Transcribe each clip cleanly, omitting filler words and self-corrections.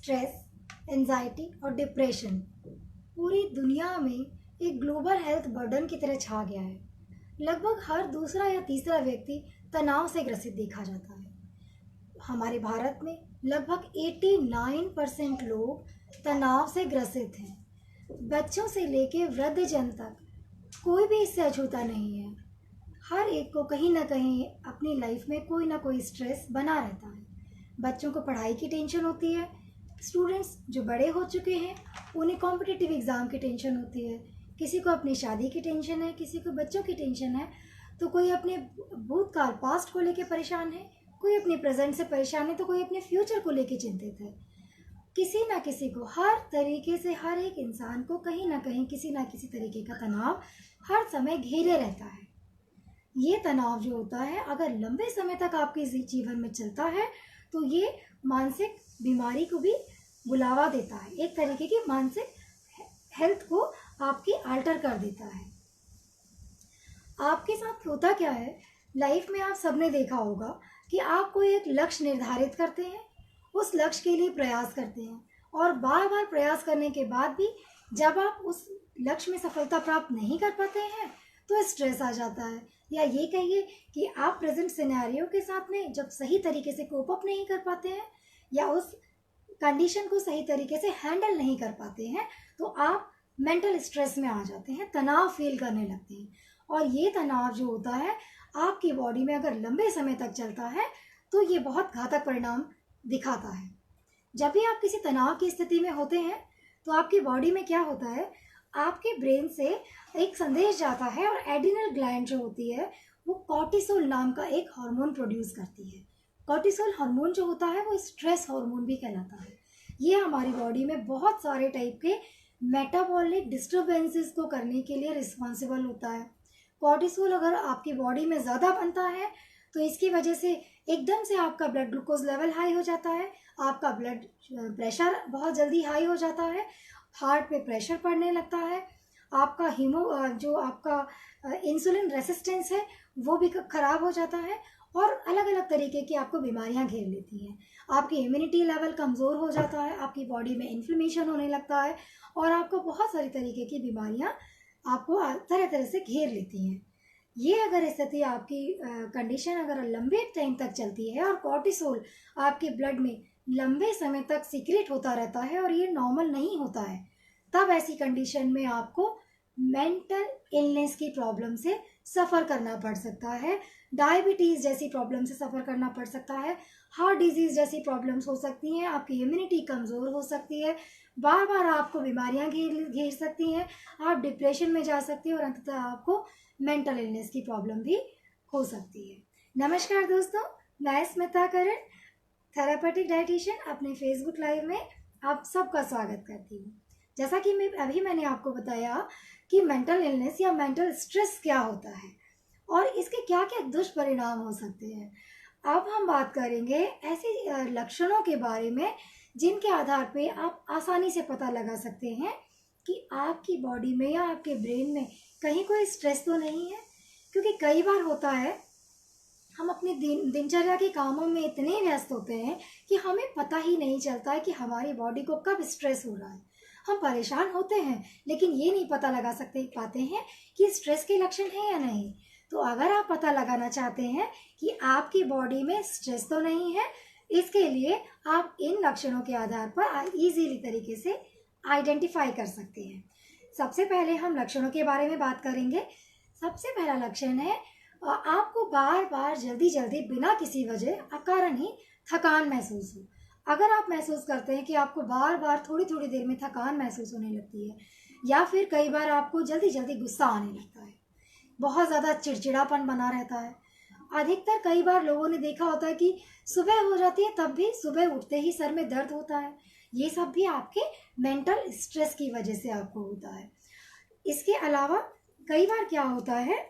Stress, anxiety और depression पूरी दुनिया में एक ग्लोबल हेल्थ बर्डन की तरह छा गया है। लगभग हर दूसरा या तीसरा व्यक्ति तनाव से ग्रसित देखा जाता है। हमारे भारत में लगभग 89% लोग तनाव से ग्रसित हैं। बच्चों से लेकर वृद्धजन तक कोई भी इससे अछूता नहीं है। हर एक को कहीं ना कहीं अपनी लाइफ में कोई ना कोई स्ट्रेस बना रहता है। बच्चों को पढ़ाई की टेंशन होती है, स्टूडेंट्स जो बड़े हो चुके हैं उन्हें कॉम्पिटिटिव एग्ज़ाम की टेंशन होती है, किसी को अपनी शादी की टेंशन है, किसी को बच्चों की टेंशन है, तो कोई अपने भूतकाल पास्ट को लेके परेशान है, कोई अपने प्रेजेंट से परेशान है, तो कोई अपने फ्यूचर को लेके चिंतित है। किसी ना किसी को, हर तरीके से हर एक इंसान को कहीं ना कहीं किसी ना किसी तरीके का तनाव हर समय घेरे रहता है। ये तनाव जो होता है अगर लंबे समय तक आपके जीवन में चलता है तो ये मानसिक बीमारी को भी बुलावा देता है, एक तरीके की मानसिक हेल्थ को आपकी अल्टर कर देता है। आपके साथ होता क्या है, लाइफ में आप सबने देखा होगा कि आप कोई एक लक्ष्य निर्धारित करते हैं, उस लक्ष्य के लिए प्रयास करते हैं और बार बार प्रयास करने के बाद भी जब आप उस लक्ष्य में सफलता प्राप्त नहीं कर पाते हैं तो स्ट्रेस आ जाता है, या ये कहिए कि आप प्रेजेंट सिनेरियो के साथ में जब सही तरीके से कोप अप नहीं कर पाते हैं या उस कंडीशन को सही तरीके से हैंडल नहीं कर पाते हैं तो आप मेंटल स्ट्रेस में आ जाते हैं, तनाव फील करने लगते हैं। और ये तनाव जो होता है आपकी बॉडी में अगर लंबे समय तक चलता है तो ये बहुत घातक परिणाम दिखाता है। जब भी आप किसी तनाव की स्थिति में होते हैं तो आपकी बॉडी में क्या होता है, आपके ब्रेन से एक संदेश जाता है और एड्रिनल ग्लैंड जो होती है वो कॉर्टिसोल नाम का एक हार्मोन प्रोड्यूस करती है। कॉर्टिसोल हार्मोन जो होता है वो स्ट्रेस हार्मोन भी कहलाता है। ये हमारी बॉडी में बहुत सारे टाइप के मेटाबॉलिक डिस्टर्बेंसेस को करने के लिए रिस्पॉन्सिबल होता है। कॉर्टिसोल अगर आपकी बॉडी में ज़्यादा बनता है तो इसकी वजह से एकदम से आपका ब्लड ग्लूकोज लेवल हाई हो जाता है, आपका ब्लड प्रेशर बहुत जल्दी हाई हो जाता है, हार्ट पे प्रेशर पड़ने लगता है, आपका जो आपका इंसुलिन रेसिस्टेंस है वो भी ख़राब हो जाता है और अलग अलग तरीके की आपको बीमारियां घेर लेती हैं। आपकी इम्यूनिटी लेवल कमज़ोर हो जाता है, आपकी बॉडी में इन्फ्लेमेशन होने लगता है और आपको बहुत सारी तरीके की बीमारियां आपको तरह तरह से घेर लेती हैं। ये अगर स्थिति आपकी कंडीशन अगर लंबे टाइम तक चलती है और कॉर्टिसोल आपके ब्लड में लंबे समय तक सीक्रेट होता रहता है और ये नॉर्मल नहीं होता है, तब ऐसी कंडीशन में आपको मेंटल इलनेस की प्रॉब्लम से सफ़र करना पड़ सकता है, डायबिटीज़ जैसी प्रॉब्लम से सफ़र करना पड़ सकता है, हार्ट डिजीज़ जैसी प्रॉब्लम्स हो सकती हैं, आपकी इम्यूनिटी कमज़ोर हो सकती है, बार बार आपको बीमारियां घेर सकती हैं, आप डिप्रेशन में जा सकती हैं और अंततः आपको मेंटल इलनेस की प्रॉब्लम भी हो सकती है। नमस्कार दोस्तों, मैं स्मिता करण, थेरापेटिक डाइटिशियन, अपने फेसबुक लाइव में आप सबका स्वागत करती हूँ। जैसा कि मैंने आपको बताया कि मेंटल इलनेस या मेंटल स्ट्रेस क्या होता है और इसके क्या क्या दुष्परिणाम हो सकते हैं। अब हम बात करेंगे ऐसे लक्षणों के बारे में जिनके आधार पे आप आसानी से पता लगा सकते हैं कि आपकी बॉडी में या आपके ब्रेन में कहीं कोई स्ट्रेस तो नहीं है। क्योंकि कई बार होता है हम अपने दिनचर्या के कामों में इतने व्यस्त होते हैं कि हमें पता ही नहीं चलता है कि हमारी बॉडी को कब स्ट्रेस हो रहा है। हम परेशान होते हैं लेकिन ये नहीं पता लगा पाते हैं कि स्ट्रेस के लक्षण हैं या नहीं। तो अगर आप पता लगाना चाहते हैं कि आपकी बॉडी में स्ट्रेस तो नहीं है, इसके लिए आप इन लक्षणों के आधार पर इजीली तरीके से आइडेंटिफाई कर सकते हैं। सबसे पहले हम लक्षणों के बारे में बात करेंगे। सबसे पहला लक्षण है आपको बार बार जल्दी जल्दी बिना किसी वजह अकारण ही थकान महसूस हो। अगर आप महसूस करते हैं कि आपको बार बार थोड़ी थोड़ी देर में थकान महसूस होने लगती है या फिर कई बार आपको जल्दी जल्दी गुस्सा आने लगता है, बहुत ज़्यादा चिड़चिड़ापन बना रहता है। अधिकतर कई बार लोगों ने देखा होता है कि सुबह हो जाती है तब भी सुबह उठते ही सर में दर्द होता है। ये सब भी आपके मेंटल स्ट्रेस की वजह से आपको होता है। इसके अलावा कई बार क्या होता है,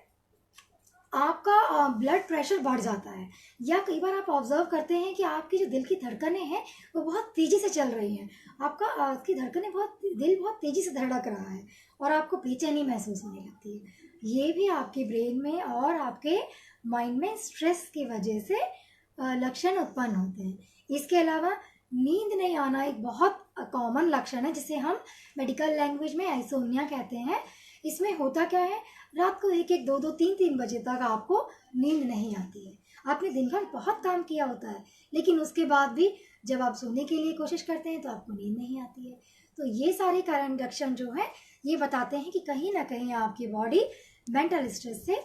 आपका ब्लड प्रेशर बढ़ जाता है या कई बार आप ऑब्जर्व करते हैं कि आपकी जो दिल की धड़कनें हैं वो बहुत तेज़ी से चल रही हैं। आपकी धड़कनें दिल बहुत तेज़ी से धड़क रहा है और आपको बेचैनी महसूस होने लगती है। ये भी आपके ब्रेन में और आपके माइंड में स्ट्रेस की वजह से लक्षण उत्पन्न होते हैं। इसके अलावा नींद नहीं आना एक बहुत कॉमन लक्षण है, जिसे हम मेडिकल लैंग्वेज में आइसोनिया कहते हैं। इसमें होता क्या है, रात को 1-1, 2-2, 3-3 बजे तक आपको नींद नहीं आती है। आपने दिन भर बहुत काम किया होता है, लेकिन उसके बाद भी जब आप सोने के लिए कोशिश करते हैं तो आपको नींद नहीं आती है। तो ये सारे कारण लक्षण जो है ये बताते हैं कि कहीं ना कहीं आपकी बॉडी मेंटल स्ट्रेस से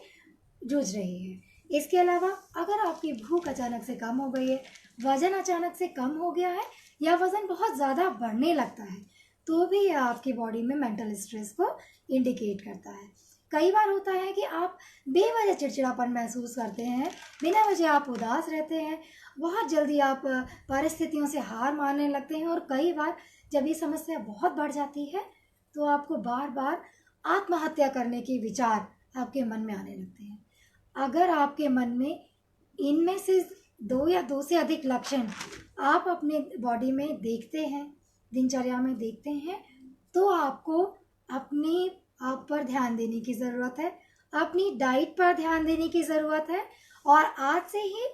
जूझ रही है। इसके अलावा अगर आपकी भूख अचानक से कम हो गई है, वजन अचानक से कम हो गया है, या वजन बहुत ज़्यादा बढ़ने लगता है, तो भी यह आपकी बॉडी में मेंटल स्ट्रेस को इंडिकेट करता है। कई बार होता है कि आप बेवजह चिड़चिड़ापन महसूस करते हैं, बिना वजह आप उदास रहते हैं, बहुत जल्दी आप परिस्थितियों से हार मानने लगते हैं, और कई बार जब ये समस्या बहुत बढ़ जाती है तो आपको बार बार आत्महत्या करने के विचार आपके मन में आने लगते हैं। अगर आपके मन में इनमें से 2 या 2 से अधिक लक्षण आप अपने बॉडी में देखते हैं, दिनचर्या में देखते हैं, तो आपको अपने आप पर ध्यान देने की ज़रूरत है, अपनी डाइट पर ध्यान देने की ज़रूरत है, और आज से ही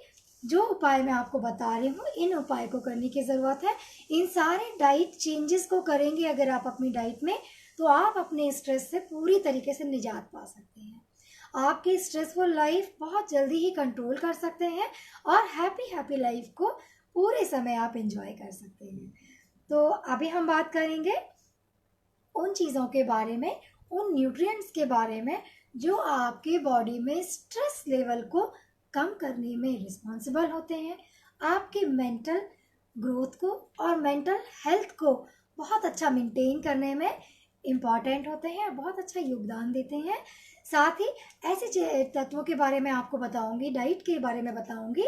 जो उपाय मैं आपको बता रही हूँ इन उपाय को करने की ज़रूरत है। इन सारे डाइट चेंजेस को करेंगे अगर आप अपनी डाइट में, तो आप अपने स्ट्रेस से पूरी तरीके से निजात पा सकते हैं। आपकी स्ट्रेसफुल लाइफ बहुत जल्दी ही कंट्रोल कर सकते हैं, और हैप्पी लाइफ को पूरे समय आप एंजॉय कर सकते हैं। तो अभी हम बात करेंगे उन चीज़ों के बारे में, उन न्यूट्रिएंट्स के बारे में जो आपके बॉडी में स्ट्रेस लेवल को कम करने में रिस्पॉन्सिबल होते हैं, आपके मेंटल ग्रोथ को और मेंटल हेल्थ को बहुत अच्छा मेंटेन करने में इम्पॉर्टेंट होते हैं, बहुत अच्छा योगदान देते हैं। साथ ही ऐसे तत्वों के बारे में आपको बताऊंगी, डाइट के बारे में बताऊंगी,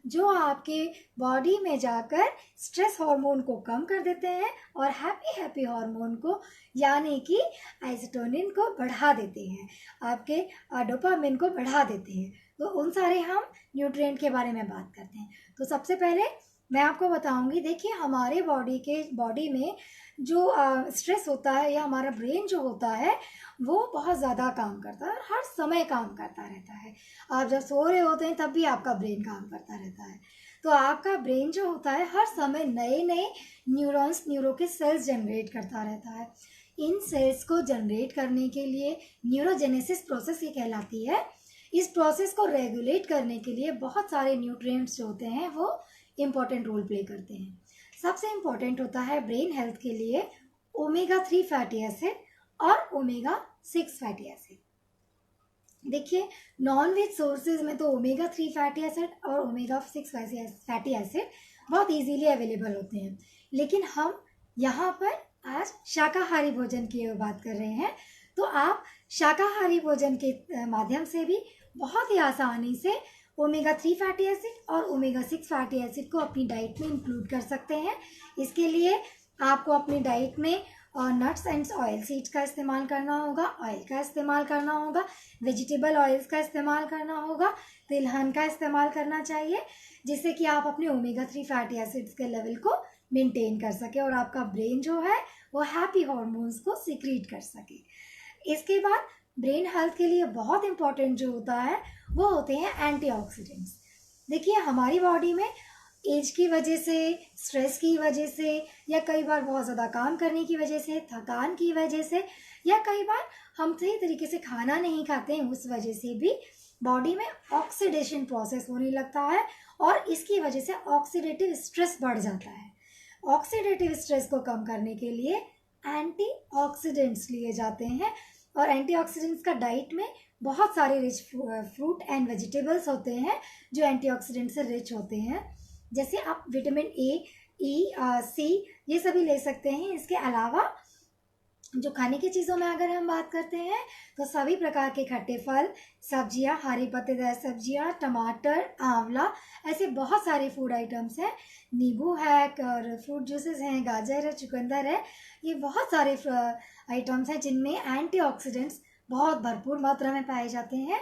जो आपके बॉडी में जाकर स्ट्रेस हार्मोन को कम कर देते हैं और हैप्पी हार्मोन को यानी कि आइसोटोनिन को बढ़ा देते हैं, आपके डोपामिन को बढ़ा देते हैं। तो उन सारे हम न्यूट्रिएंट के बारे में बात करते हैं। तो सबसे पहले मैं आपको बताऊंगी, देखिए हमारे बॉडी में जो स्ट्रेस होता है, या हमारा ब्रेन जो होता है वो बहुत ज़्यादा काम करता है और हर समय काम करता रहता है। आप जब सो रहे होते हैं तब भी आपका ब्रेन काम करता रहता है। तो आपका ब्रेन जो होता है हर समय नए नए न्यूरो के सेल्स जनरेट करता रहता है। इन सेल्स को जनरेट करने के लिए न्यूरोजेनेसिस प्रोसेस ये कहलाती है। इस प्रोसेस को रेगुलेट करने के लिए बहुत सारे न्यूट्रिएंट्स जो होते हैं वो इम्पोर्टेंट रोल प्ले करते हैं। सबसे इम्पोर्टेंट होता है ब्रेन हेल्थ के लिए ओमेगा-3 फैटी एसिड और ओमेगा-6 फैटी एसिड। देखिए नॉन वेज सोर्सेज में तो ओमेगा-3 फैटी एसिड और ओमेगा-6 फैटी एसिड बहुत इजीली अवेलेबल होते हैं, लेकिन हम यहाँ पर आज शाकाहारी भोजन की बात कर रहे हैं। तो आप शाकाहारी भोजन के माध्यम से भी बहुत ही आसानी से ओमेगा-3 फैटी एसिड और ओमेगा-6 फैटी एसिड को अपनी डाइट में इंक्लूड कर सकते हैं। इसके लिए आपको अपनी डाइट में नट्स एंड ऑयल सीड्स का इस्तेमाल करना होगा, ऑयल का इस्तेमाल करना होगा, वेजिटेबल ऑयल्स का इस्तेमाल करना होगा, तिलहन का इस्तेमाल करना चाहिए, जिससे कि आप अपने ओमेगा-3 फैटी एसिड्स के लेवल को मेंटेन कर सके और आपका ब्रेन जो है वो हैप्पी हार्मोन्स को सीक्रेट कर सके। इसके बाद ब्रेन हेल्थ के लिए बहुत इंपॉर्टेंट जो होता है वो होते हैं एंटीऑक्सीडेंट्स। देखिए हमारी बॉडी में एज की वजह से, स्ट्रेस की वजह से, या कई बार बहुत ज़्यादा काम करने की वजह से, थकान की वजह से, या कई बार हम सही तरीके से खाना नहीं खाते हैं उस वजह से भी बॉडी में ऑक्सीडेशन प्रोसेस होने लगता है, और इसकी वजह से ऑक्सीडेटिव स्ट्रेस बढ़ जाता है। ऑक्सीडेटिव स्ट्रेस को कम करने के लिए एंटीऑक्सीडेंट्स लिए जाते हैं, और एंटीऑक्सीडेंट्स का डाइट में बहुत सारे रिच फ्रूट एंड वेजिटेबल्स होते हैं जो एंटीऑक्सीडेंट से रिच होते हैं। जैसे आप विटामिन ए, ई, सी ये सभी ले सकते हैं। इसके अलावा जो खाने की चीज़ों में अगर हम बात करते हैं तो सभी प्रकार के खट्टे फल, सब्जियां, हरी पत्तेदार सब्जियां, टमाटर, आंवला, ऐसे बहुत सारे फूड आइटम्स हैं, नींबू है और फ्रूट जूसेस हैं, गाजर है, चुकंदर है, ये बहुत सारे आइटम्स हैं जिनमें एंटीऑक्सीडेंट्स बहुत भरपूर मात्रा में पाए जाते हैं,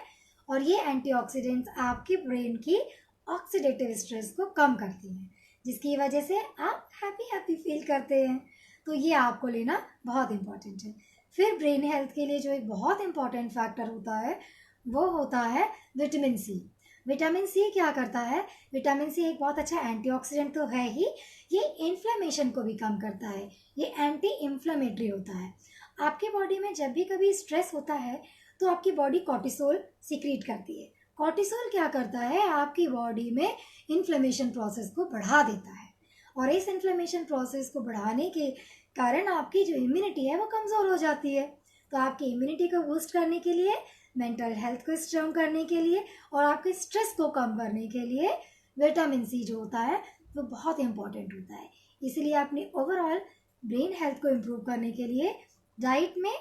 और ये एंटीऑक्सीडेंट्स आपके ब्रेन की ऑक्सीडेटिव स्ट्रेस को कम करती हैं, जिसकी वजह से आप हैप्पी फील करते हैं। तो ये आपको लेना बहुत इम्पॉर्टेंट है। फिर ब्रेन हेल्थ के लिए जो एक बहुत इम्पॉर्टेंट फैक्टर होता है वो होता है विटामिन सी। विटामिन सी क्या करता है? विटामिन सी एक बहुत अच्छा एंटीऑक्सीडेंट तो है ही, ये इन्फ्लेमेशन को भी कम करता है, ये एंटी इन्फ्लेमेटरी होता है। आपकी बॉडी में जब भी कभी स्ट्रेस होता है तो आपकी बॉडी कॉर्टिसोल सीक्रेट करती है। कॉर्टिसोल क्या करता है? आपकी बॉडी में इन्फ्लेमेशन प्रोसेस को बढ़ा देता है, और इस इन्फ्लेमेशन प्रोसेस को बढ़ाने के कारण आपकी जो इम्यूनिटी है वो कमज़ोर हो जाती है। तो आपकी इम्यूनिटी को बूस्ट करने के लिए, मेंटल हेल्थ को स्ट्रॉन्ग करने के लिए और आपके स्ट्रेस को कम करने के लिए विटामिन सी जो होता है वो बहुत इंपॉर्टेंट होता है। इसीलिए अपनी ओवरऑल ब्रेन हेल्थ को इम्प्रूव करने के लिए डाइट में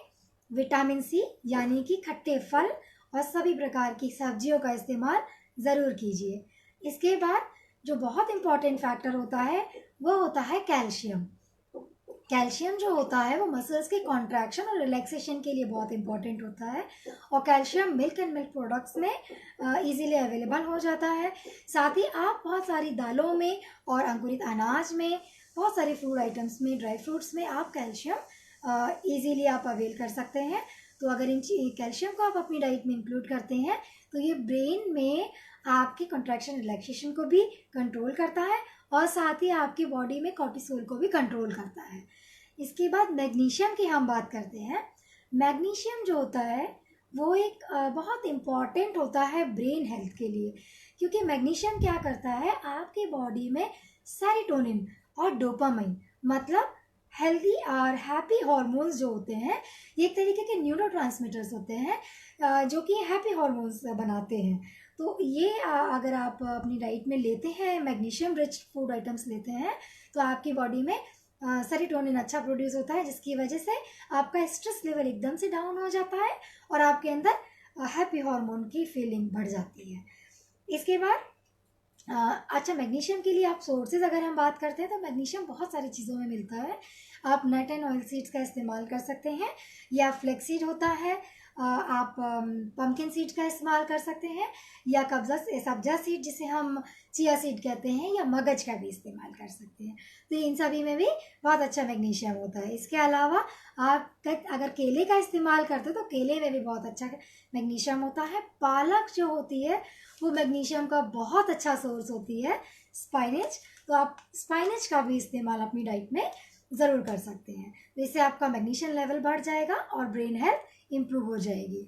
विटामिन सी यानी कि खट्टे फल और सभी प्रकार की सब्जियों का इस्तेमाल ज़रूर कीजिए। इसके बाद जो बहुत इम्पॉर्टेंट फैक्टर होता है वो होता है कैल्शियम। कैल्शियम जो होता है वो मसल्स के कॉन्ट्रैक्शन और रिलैक्सेशन के लिए बहुत इंपॉर्टेंट होता है, और calcium milk and milk products में इजीली अवेलेबल हो जाता है। साथ ही आप बहुत सारी दालों में और अंकुरित अनाज में, बहुत सारे फूड आइटम्स में, ड्राई फ्रूट्स में आप कैल्शियम इजीली आप अवेल कर सकते हैं। तो अगर इन कैल्शियम को आप अपनी डाइट में इंक्लूड करते हैं तो ये ब्रेन में आपकी कॉन्ट्रैक्शन रिलैक्सेशन को भी कंट्रोल करता है और साथ ही आपकी बॉडी में कॉर्टिसोल को भी कंट्रोल करता है। इसके बाद मैग्नीशियम की हम बात करते हैं। मैग्नीशियम जो होता है वो एक बहुत इम्पॉर्टेंट होता है ब्रेन हेल्थ के लिए, क्योंकि मैग्नीशियम क्या करता है? आपकी बॉडी में सेरोटोनिन और डोपामाइन मतलब हेल्दी और हैप्पी हार्मोन्स जो होते हैं, ये एक तरीके के न्यूरोट्रांसमीटर्स होते हैं जो कि हैप्पी हार्मोन्स बनाते हैं। तो ये अगर आप अपनी डाइट में लेते हैं, मैग्नीशियम रिच फूड आइटम्स लेते हैं, तो आपकी बॉडी में सेरोटोनिन अच्छा प्रोड्यूस होता है, जिसकी वजह से आपका स्ट्रेस लेवल एकदम से डाउन हो जाता है और आपके अंदर हैप्पी हार्मोन की फीलिंग बढ़ जाती है। इसके बाद अच्छा, मैग्नीशियम के लिए आप सोर्सेज अगर हम बात करते हैं तो मैग्नीशियम बहुत सारी चीज़ों में मिलता है। आप नट एंड ऑयल सीड्स का इस्तेमाल कर सकते हैं, या फ्लेक्सीड होता है, आप पम्पकिन सीड का इस्तेमाल कर सकते हैं, या सब्जा सीड जिसे हम चिया सीड कहते हैं, या मगज का भी इस्तेमाल कर सकते हैं। तो इन सभी में भी बहुत अच्छा मैग्नीशियम होता है। इसके अलावा आप अगर केले का इस्तेमाल करते हो तो केले में भी बहुत अच्छा मैग्नीशियम होता है। पालक जो होती है वो मैग्नीशियम का बहुत अच्छा सोर्स होती है। स्पाइनेच, तो आप स्पाइनेच का भी इस्तेमाल अपनी डाइट में ज़रूर कर सकते हैं। तो इससे आपका मैग्नीशियम लेवल बढ़ जाएगा और ब्रेन हेल्थ इम्प्रूव हो जाएगी।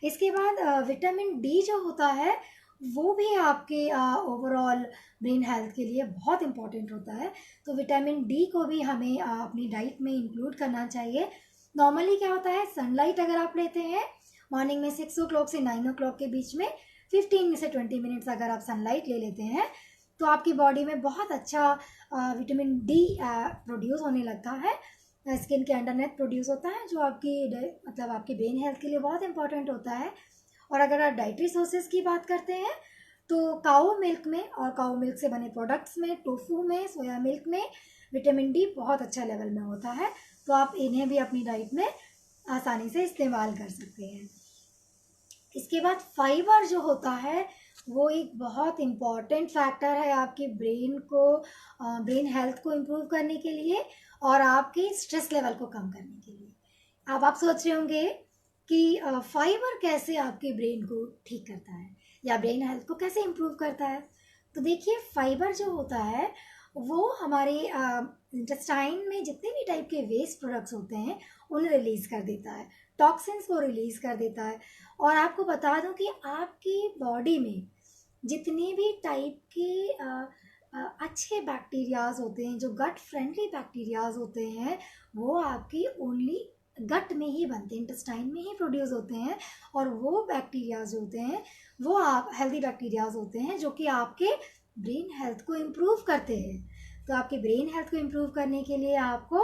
इसके बाद विटामिन डी जो होता है वो भी आपके ओवरऑल ब्रेन हेल्थ के लिए बहुत इम्पॉर्टेंट होता है। तो विटामिन डी को भी हमें अपनी डाइट में इंक्लूड करना चाहिए। नॉर्मली क्या होता है, सनलाइट अगर आप लेते हैं मॉर्निंग में 6 o'clock से 9 o'clock के बीच में 15 से 20 मिनट्स अगर आप सनलाइट ले लेते हैं तो आपकी बॉडी में बहुत अच्छा विटामिन डी प्रोड्यूस होने लगता है। स्किन के अंडरनेथ प्रोड्यूस होता है, जो मतलब आपकी ब्रेन हेल्थ के लिए बहुत इंपॉर्टेंट होता है। और अगर आप डाइटरी सोर्सेज की बात करते हैं तो काऊ मिल्क में और काऊ मिल्क से बने प्रोडक्ट्स में, टोफू में, सोया मिल्क में विटामिन डी बहुत अच्छा लेवल में होता है। तो आप इन्हें भी अपनी डाइट में आसानी से इस्तेमाल कर सकते हैं। इसके बाद फाइबर जो होता है वो एक बहुत इम्पॉर्टेंट फैक्टर है आपकी ब्रेन हेल्थ को इम्प्रूव करने के लिए और आपके स्ट्रेस लेवल को कम करने के लिए। अब आप सोच रहे होंगे कि फाइबर कैसे आपके ब्रेन को ठीक करता है या ब्रेन हेल्थ को कैसे इम्प्रूव करता है। तो देखिए, फाइबर जो होता है वो हमारे इंटेस्टाइन में जितने भी टाइप के वेस्ट प्रोडक्ट्स होते हैं उन्हें रिलीज़ कर देता है, टॉक्सिन्स को रिलीज़ कर देता है। और आपको बता दूं कि आपकी बॉडी में जितने भी टाइप के अच्छे बैक्टीरियाज होते हैं, जो गट फ्रेंडली बैक्टीरियाज होते हैं, वो आपकी ओनली गट में ही बनते हैं, इंटेस्टाइन में ही प्रोड्यूस होते हैं। और वो बैक्टीरियाज होते हैं वो आप हेल्दी बैक्टीरियाज होते हैं जो कि आपके ब्रेन हेल्थ को इम्प्रूव करते हैं। तो आपके ब्रेन हेल्थ को इम्प्रूव करने के लिए आपको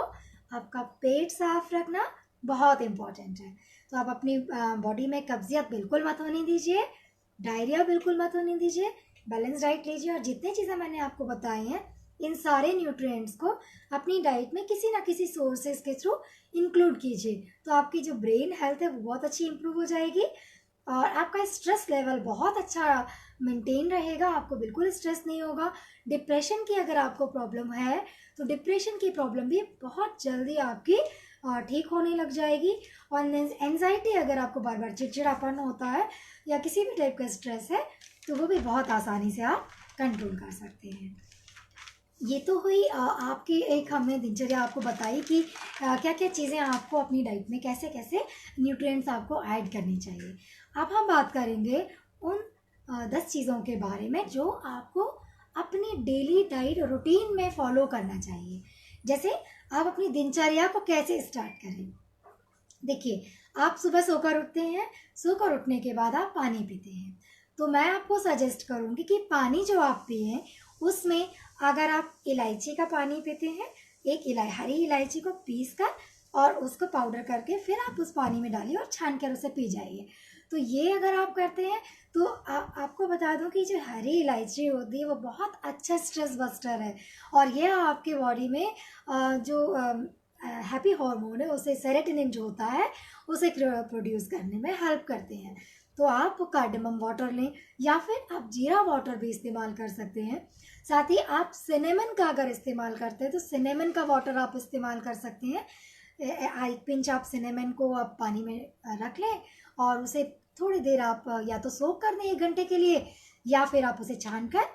आपका पेट साफ रखना बहुत इम्पॉर्टेंट है। तो आप अपनी बॉडी में कब्जियत बिल्कुल मत होने दीजिए, डायरिया बिल्कुल मत होने दीजिए, बैलेंस डाइट लीजिए और जितने चीज़ें मैंने आपको बताई हैं इन सारे न्यूट्रिएंट्स को अपनी डाइट में किसी ना किसी सोर्सेज के थ्रू इंक्लूड कीजिए। तो आपकी जो ब्रेन हेल्थ है वो बहुत अच्छी इंप्रूव हो जाएगी और आपका स्ट्रेस लेवल बहुत अच्छा मेंटेन रहेगा, आपको बिल्कुल स्ट्रेस नहीं होगा। डिप्रेशन की अगर आपको प्रॉब्लम है तो डिप्रेशन की प्रॉब्लम भी बहुत जल्दी आपकी ठीक होने लग जाएगी। और एंजाइटी, अगर आपको बार बार चिड़चिड़ापन होता है या किसी भी टाइप का स्ट्रेस है तो वो भी बहुत आसानी से आप कंट्रोल कर सकते हैं। ये तो हुई आपकी एक हमने दिनचर्या आपको बताई कि क्या क्या चीज़ें आपको अपनी डाइट में कैसे कैसे न्यूट्रिएंट्स आपको ऐड करनी चाहिए। अब हम बात करेंगे उन 10 चीज़ों के बारे में जो आपको अपनी डेली डाइट रूटीन में फॉलो करना चाहिए। जैसे आप अपनी दिनचर्या को कैसे स्टार्ट करें। देखिए, आप सुबह सोकर उठते हैं, सोकर उठने के बाद आप पानी पीते हैं, तो मैं आपको सजेस्ट करूँगी कि पानी जो आप पिएं उसमें अगर आप इलायची का पानी पीते हैं, हरी इलायची को पीस कर और उसको पाउडर करके फिर आप उस पानी में डालिए और छान कर उसे पी जाइए। तो ये अगर आप करते हैं तो आपको बता दूं कि जो हरी इलायची होती है वो बहुत अच्छा स्ट्रेस बस्टर है, और ये आपके बॉडी में जो हैप्पी हार्मोन है उसे सेरोटोनिन जो होता है उसे प्रोड्यूस करने में हेल्प करते हैं। तो आप कार्डेमम वाटर लें या फिर आप जीरा वाटर भी इस्तेमाल कर सकते हैं। साथ ही आप सिनेमन का अगर इस्तेमाल करते हैं तो सिनेमन का वाटर आप इस्तेमाल कर सकते हैं। एक पिंच आप सिनेमन को आप पानी में रख लें और उसे थोड़ी देर आप या तो सोक कर दें 1 घंटे के लिए, या फिर आप उसे छान कर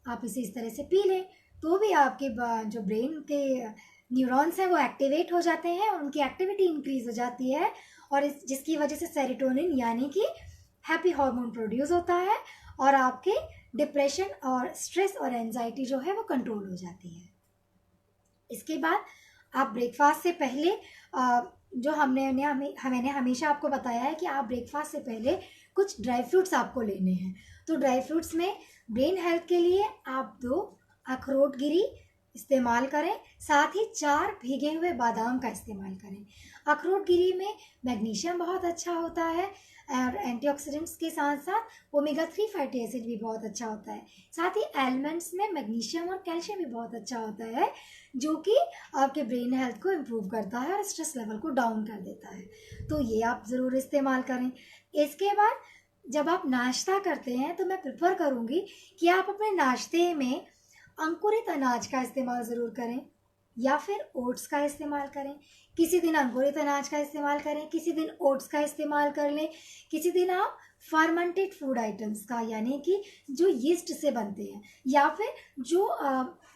आप इसे इस तरह से पी लें, तो भी आपके जो ब्रेन के न्यूरॉन्स हैं वो एक्टिवेट हो जाते हैं और उनकी एक्टिविटी इंक्रीज हो जाती है, और जिसकी वजह से सेरोटोनिन यानी कि हैप्पी हार्मोन प्रोड्यूस होता है और आपके डिप्रेशन और स्ट्रेस और एंजाइटी जो है वो कंट्रोल हो जाती है। इसके बाद आप ब्रेकफास्ट से पहले जो मैंने हमेशा आपको बताया है कि आप ब्रेकफास्ट से पहले कुछ ड्राई फ्रूट्स आपको लेने हैं। तो ड्राई फ्रूट्स में ब्रेन हेल्थ के लिए आप 2 अखरोट गिरी इस्तेमाल करें, साथ ही 4 भीगे हुए बादाम का इस्तेमाल करें। अखरोट गिरी में मैग्नीशियम बहुत अच्छा होता है और एंटीऑक्सीडेंट्स के साथ साथ ओमेगा 3 फैटी एसिड भी बहुत अच्छा होता है। साथ ही आलमंड्स में मैग्नीशियम और कैल्शियम भी बहुत अच्छा होता है, जो कि आपके ब्रेन हेल्थ को इम्प्रूव करता है और स्ट्रेस लेवल को डाउन कर देता है। तो ये आप ज़रूर इस्तेमाल करें। इसके बाद जब आप नाश्ता करते हैं तो मैं प्रेफर करूँगी कि आप अपने नाश्ते में अंकुरित अनाज का इस्तेमाल ज़रूर करें या फिर ओट्स का इस्तेमाल करें। किसी दिन अंकुरित अनाज का इस्तेमाल करें, किसी दिन ओट्स का इस्तेमाल कर लें, किसी दिन आप फर्मेंटेड फूड आइटम्स का यानी कि जो यीस्ट से बनते हैं या फिर जो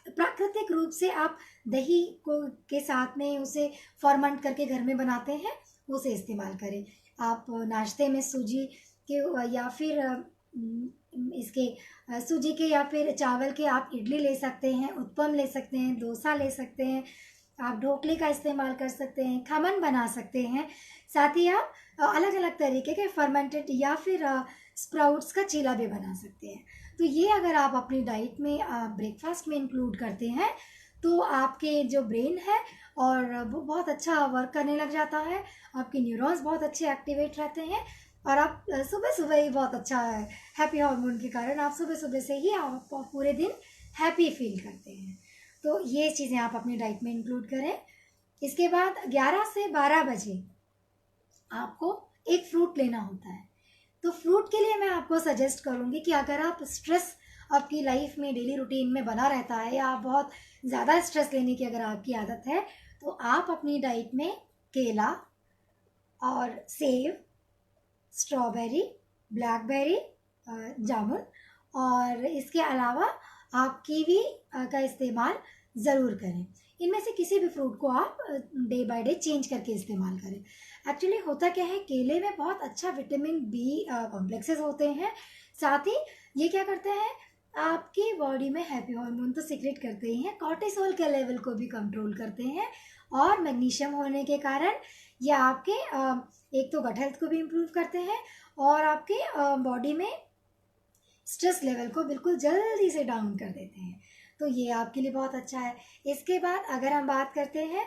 प्राकृतिक रूप से आप दही को के साथ में उसे फर्मेंट करके घर में बनाते हैं उसे इस्तेमाल करें। आप नाश्ते में सूजी के या फिर सूजी के या फिर चावल के आप इडली ले सकते हैं, उत्पम ले सकते हैं, डोसा ले सकते हैं, आप ढोकले का इस्तेमाल कर सकते हैं, खमन बना सकते हैं। साथ ही आप अलग अलग तरीके के फर्मेंटेड या फिर स्प्राउट्स का चीला भी बना सकते हैं। तो ये अगर आप अपनी डाइट में ब्रेकफास्ट में इंक्लूड करते हैं तो आपके जो ब्रेन है और वो बहुत अच्छा वर्क करने लग जाता है, आपके न्यूरॉन्स बहुत अच्छे एक्टिवेट रहते हैं और आप सुबह सुबह ही बहुत अच्छा है हैप्पी हार्मोन के कारण आप सुबह सुबह से ही आप पूरे दिन हैप्पी फील करते हैं। तो ये चीज़ें आप अपनी डाइट में इंक्लूड करें। इसके बाद 11 से 12 बजे आपको एक फ्रूट लेना होता है। तो फ्रूट के लिए मैं आपको सजेस्ट करूँगी कि अगर आप स्ट्रेस आपकी लाइफ में डेली रूटीन में बना रहता है या आप बहुत ज़्यादा स्ट्रेस लेने की अगर आपकी आदत है तो आप अपनी डाइट में केला और सेब, स्ट्रॉबेरी, ब्लैकबेरी, जामुन और इसके अलावा आप कीवी का इस्तेमाल ज़रूर करें। इनमें से किसी भी फ्रूट को आप डे बाय डे चेंज करके इस्तेमाल करें। एक्चुअली होता क्या है, केले में बहुत अच्छा विटामिन बी कॉम्प्लेक्सेस होते हैं। साथ ही ये क्या करते हैं, आपकी बॉडी में हैप्पी हार्मोन तो सीक्रेट करते ही हैं, कॉर्टिसोल के लेवल को भी कंट्रोल करते हैं और मैग्नीशियम होने के कारण ये आपके एक तो गट हेल्थ को भी इम्प्रूव करते हैं और आपके बॉडी में स्ट्रेस लेवल को बिल्कुल जल्दी से डाउन कर देते हैं। तो ये आपके लिए बहुत अच्छा है। इसके बाद अगर हम बात करते हैं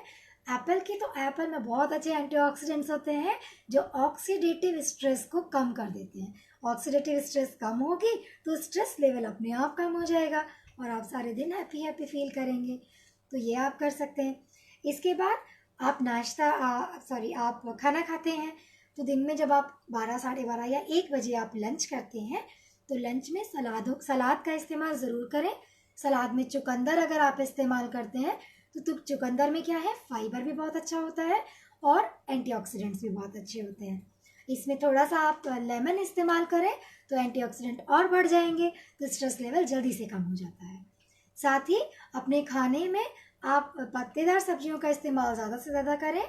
एप्पल की, तो एप्पल में बहुत अच्छे एंटीऑक्सीडेंट्स होते हैं जो ऑक्सीडेटिव स्ट्रेस को कम कर देते हैं। ऑक्सीडेटिव स्ट्रेस कम होगी तो स्ट्रेस लेवल अपने आप कम हो जाएगा और आप सारे दिन हैप्पी हैप्पी फील करेंगे। तो ये आप कर सकते हैं। इसके बाद आप आप खाना खाते हैं तो दिन में जब आप 12, साढ़े 12 या 1 बजे आप लंच करते हैं तो लंच में सलाद का इस्तेमाल ज़रूर करें। सलाद में चुकंदर अगर आप इस्तेमाल करते हैं तो चुकंदर में क्या है, फाइबर भी बहुत अच्छा होता है और एंटीऑक्सीडेंट्स भी बहुत अच्छे होते हैं। इसमें थोड़ा सा आप लेमन इस्तेमाल करें तो एंटीऑक्सीडेंट और बढ़ जाएंगे, तो स्ट्रेस लेवल जल्दी से कम हो जाता है। साथ ही अपने खाने में आप पत्तेदार सब्जियों का इस्तेमाल ज़्यादा से ज़्यादा करें,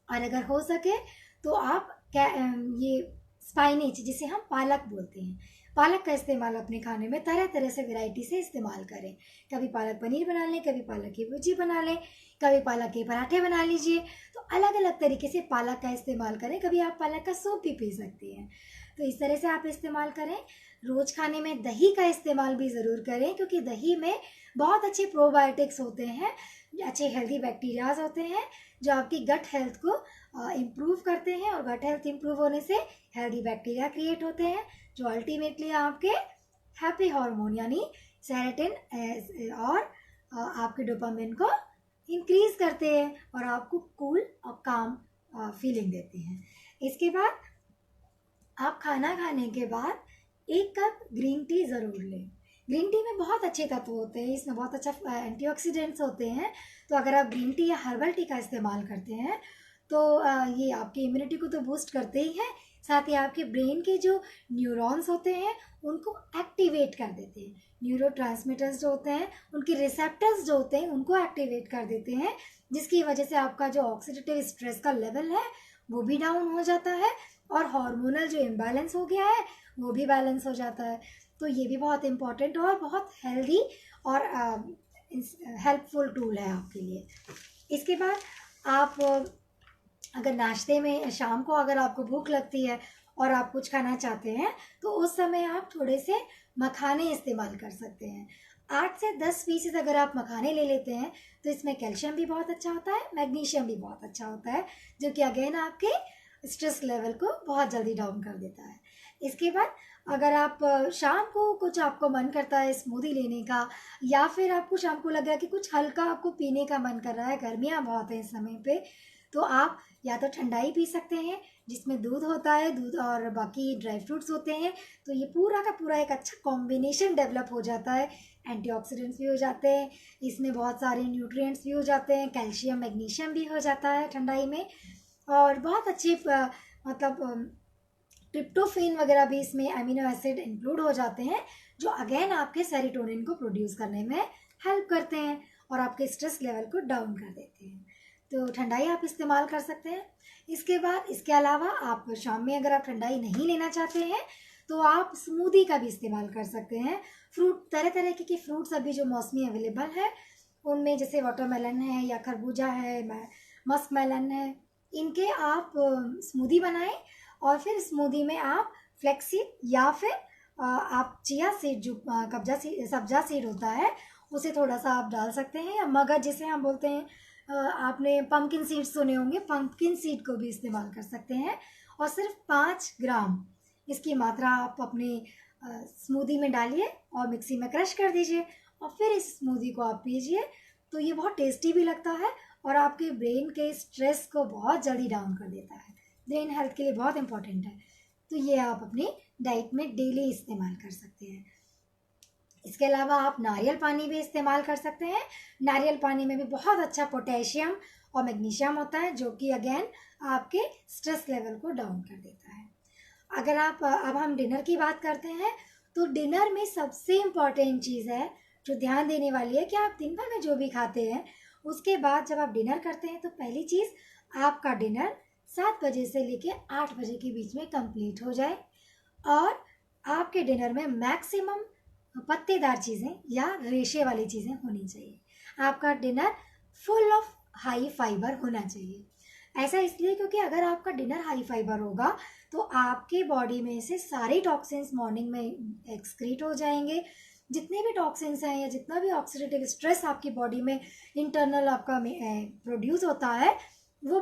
और अगर हो सके तो आप ये स्पाइनेच जिसे हम पालक बोलते हैं, पालक का इस्तेमाल अपने खाने में तरह तरह से वैरायटी से इस्तेमाल करें। कभी पालक पनीर बना लें, कभी पालक की भुर्जी बना लें, कभी पालक के पराठे बना लीजिए। तो अलग अलग तरीके से पालक का इस्तेमाल करें। कभी आप पालक का सूप भी पी सकती हैं। तो इस तरह से आप इस्तेमाल करें। रोज़ खाने में दही का इस्तेमाल भी ज़रूर करें, क्योंकि दही में बहुत अच्छे प्रोबायोटिक्स होते हैं, अच्छे हेल्दी बैक्टीरियाज होते हैं जो आपकी गट हेल्थ को इम्प्रूव करते हैं, और गट हेल्थ इम्प्रूव होने से हेल्दी बैक्टीरिया क्रिएट होते हैं जो अल्टीमेटली आपके हैप्पी हार्मोन यानी सेरोटोनिन और आपके डोपामिन को इंक्रीज करते हैं और आपको कूल और काम फीलिंग देते हैं। इसके बाद आप खाना खाने के बाद 1 कप ग्रीन टी ज़रूर लें। ग्रीन टी में बहुत अच्छे तत्व होते हैं, इसमें बहुत अच्छा एंटीऑक्सीडेंट्स होते हैं। तो अगर आप ग्रीन टी या हर्बल टी का इस्तेमाल करते हैं तो ये आपकी इम्यूनिटी को तो बूस्ट करते ही हैं, साथ ही आपके ब्रेन के जो न्यूरॉन्स होते हैं उनको एक्टिवेट कर देते हैं। न्यूरोट्रांसमीटर्स जो होते हैं उनके रिसेप्टर्स जो होते हैं उनको एक्टिवेट कर देते हैं, जिसकी वजह से आपका जो ऑक्सीडेटिव स्ट्रेस का लेवल है वो भी डाउन हो जाता है, और हार्मोनल जो इम्बैलेंस हो गया है वो भी बैलेंस हो जाता है। तो ये भी बहुत इम्पॉर्टेंट और बहुत हेल्दी और हेल्पफुल टूल है आपके लिए। इसके बाद आप अगर नाश्ते में शाम को अगर आपको भूख लगती है और आप कुछ खाना चाहते हैं तो उस समय आप थोड़े से मखाने इस्तेमाल कर सकते हैं। 8 से 10 पीसेस अगर आप मखाने ले लेते हैं तो इसमें कैल्शियम भी बहुत अच्छा होता है, मैग्नीशियम भी बहुत अच्छा होता है, जो कि अगेन आपके स्ट्रेस लेवल को बहुत जल्दी डाउन कर देता है। इसके बाद अगर आप शाम को कुछ आपको मन करता है स्मूदी लेने का, या फिर आपको शाम को लग रहा है कि कुछ हल्का आपको पीने का मन कर रहा है, गर्मियाँ बहुत हैं इस समय पे, तो आप या तो ठंडाई पी सकते हैं जिसमें दूध होता है, दूध और बाकी ड्राई फ्रूट्स होते हैं। तो ये पूरा का पूरा एक अच्छा कॉम्बिनेशन डेवलप हो जाता है। एंटीऑक्सीडेंट्स भी हो जाते हैं, इसमें बहुत सारे न्यूट्रिएंट्स भी हो जाते हैं, कैल्शियम मैग्नीशियम भी हो जाता है ठंडाई में, और बहुत अच्छे मतलब ट्रिप्टोफेन वगैरह भी इसमें अमीनो एसिड इंक्लूड हो जाते हैं, जो अगेन आपके सेरोटोनिन को प्रोड्यूस करने में हेल्प करते हैं और आपके स्ट्रेस लेवल को डाउन कर देते हैं। तो ठंडाई आप इस्तेमाल कर सकते हैं। इसके बाद इसके अलावा आप शाम में अगर आप ठंडाई नहीं लेना चाहते हैं तो आप स्मूदी का भी इस्तेमाल कर सकते हैं। फ्रूट तरह तरह के फ्रूट्स अभी जो मौसमी अवेलेबल है उनमें जैसे वाटरमेलन है या खरबूजा है, मस्क मेलन है, इनके आप स्मूदी बनाएं, और फिर स्मूदी में आप फ्लेक्सीड या फिर आप चिया सीड जो सब्जा सीड होता है उसे थोड़ा सा आप डाल सकते हैं, या मगज जिसे हम बोलते हैं, आपने पम्पकिन सीड सुने होंगे, पम्पकिन सीड को भी इस्तेमाल कर सकते हैं। और सिर्फ 5 ग्राम इसकी मात्रा आप अपने स्मूदी में डालिए और मिक्सी में क्रश कर दीजिए, और फिर इस स्मूदी को आप पीजिए। तो ये बहुत टेस्टी भी लगता है और आपके ब्रेन के स्ट्रेस को बहुत जल्दी डाउन कर देता है। ब्रेन हेल्थ के लिए बहुत इंपॉर्टेंट है। तो ये आप अपनी डाइट में डेली इस्तेमाल कर सकते हैं। इसके अलावा आप नारियल पानी भी इस्तेमाल कर सकते हैं। नारियल पानी में भी बहुत अच्छा पोटेशियम और मैग्नीशियम होता है, जो कि अगेन आपके स्ट्रेस लेवल को डाउन कर देता है। अगर आप अब हम डिनर की बात करते हैं तो डिनर में सबसे इम्पॉर्टेंट चीज़ है जो ध्यान देने वाली है कि आप दिन भर में जो भी खाते हैं उसके बाद जब आप डिनर करते हैं तो पहली चीज़ आपका डिनर 7 बजे से लेके 8 बजे के बीच में कंप्लीट हो जाए, और आपके डिनर में मैक्सिमम पत्तेदार चीज़ें या रेशे वाली चीज़ें होनी चाहिए। आपका dinner full of high fibre होना चाहिए। ऐसा इसलिए क्योंकि अगर आपका डिनर हाई फाइबर होगा तो आपके बॉडी में से सारे टॉक्सिन्स मॉर्निंग में एक्सक्रीट हो जाएंगे। जितने भी टॉक्सिन्स हैं या जितना भी ऑक्सीडेटिव स्ट्रेस आपकी बॉडी में इंटरनल आपका प्रोड्यूस होता है वो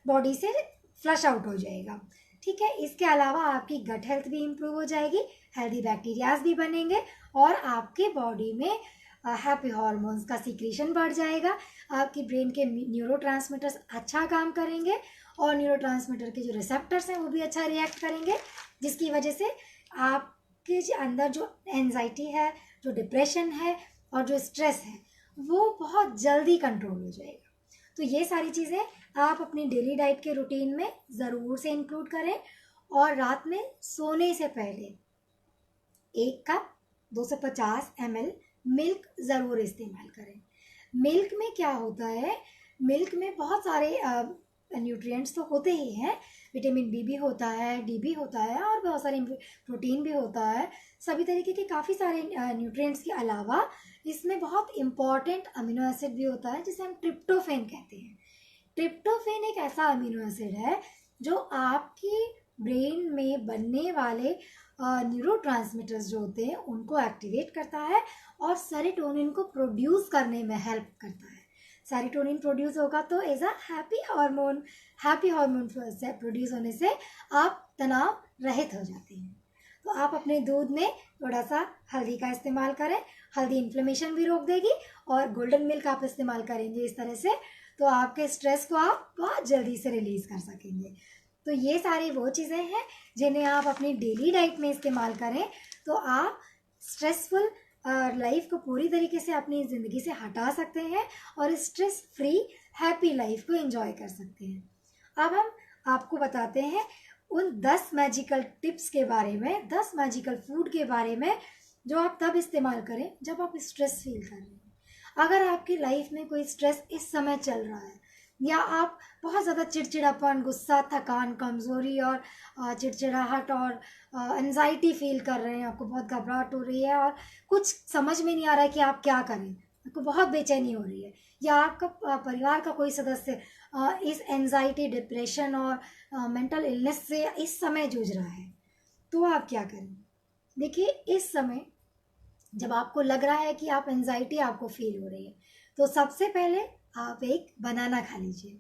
बॉडी से फ्लश आउट हो जाएगा। ठीक है। इसके अलावा आपकी गट हेल्थ भी इम्प्रूव हो जाएगी, हेल्दी बैक्टीरियाज भी बनेंगे, और आपके बॉडी में हैप्पी हार्मोन्स का सीक्रेशन बढ़ जाएगा। आपकी ब्रेन के न्यूरोट्रांसमीटर्स अच्छा काम करेंगे, और न्यूरोट्रांसमीटर के जो रिसेप्टर्स हैं वो भी अच्छा रिएक्ट करेंगे, जिसकी वजह से आपके अंदर जो एंजाइटी है, जो डिप्रेशन है और जो स्ट्रेस है वो बहुत जल्दी कंट्रोल हो जाएगा। तो ये सारी चीज़ें आप अपनी डेली डाइट के रूटीन में ज़रूर से इंक्लूड करें। और रात में सोने से पहले 1 कप 250 ml मिल्क ज़रूर इस्तेमाल करें। मिल्क में क्या होता है, मिल्क में बहुत सारे न्यूट्रिएंट्स तो होते ही हैं, विटामिन बी भी होता है, डी भी होता है और बहुत सारे प्रोटीन भी होता है, सभी तरीके के काफ़ी सारे न्यूट्रिएंट्स के अलावा इसमें बहुत इम्पॉर्टेंट अमीनो एसिड भी होता है जिसे हम ट्रिप्टोफैन कहते हैं। ट्रिप्टोफैन एक ऐसा अमीनो एसिड है जो आपकी ब्रेन में बनने वाले न्यूरोट्रांसमीटर्स जो होते हैं उनको एक्टिवेट करता है और सेरोटोनिन को प्रोड्यूस करने में हेल्प करता है। सेरोटोनिन प्रोड्यूस होगा तो एज अ हैप्पी हार्मोन से प्रोड्यूस होने से आप तनाव रहित हो जाते हैं। तो आप अपने दूध में थोड़ा सा हल्दी का इस्तेमाल करें, हल्दी इन्फ्लेमेशन भी रोक देगी, और गोल्डन मिल्क आप इस्तेमाल करेंगे इस तरह से तो आपके स्ट्रेस को आप बहुत जल्दी से रिलीज़ कर सकेंगे। तो ये सारी वो चीज़ें हैं जिन्हें आप अपनी डेली डाइट में इस्तेमाल करें तो आप स्ट्रेसफुल लाइफ को पूरी तरीके से अपनी ज़िंदगी से हटा सकते हैं और स्ट्रेस फ्री हैप्पी लाइफ को एंजॉय कर सकते हैं। अब हम आपको बताते हैं उन 10 मैजिकल टिप्स के बारे में, 10 मैजिकल फूड के बारे में जो आप तब इस्तेमाल करें जब आप स्ट्रेस फील कर रहे हैं। अगर आपकी लाइफ में कोई स्ट्रेस इस समय चल रहा है या आप बहुत ज़्यादा चिड़चिड़ापन, गुस्सा, थकान, कमज़ोरी और चिड़चिड़ाहट और एंजाइटी फील कर रहे हैं, आपको बहुत घबराहट हो रही है और कुछ समझ में नहीं आ रहा है कि आप क्या करें, आपको बहुत बेचैनी हो रही है, या आपका परिवार का कोई सदस्य इस एंजाइटी, डिप्रेशन और मेंटल इलनेस से इस समय जूझ रहा है, तो आप क्या करें? देखिए, इस समय जब आपको लग रहा है कि आप एंजाइटी आपको फील हो रही है तो सबसे पहले आप एक बनाना खा लीजिए।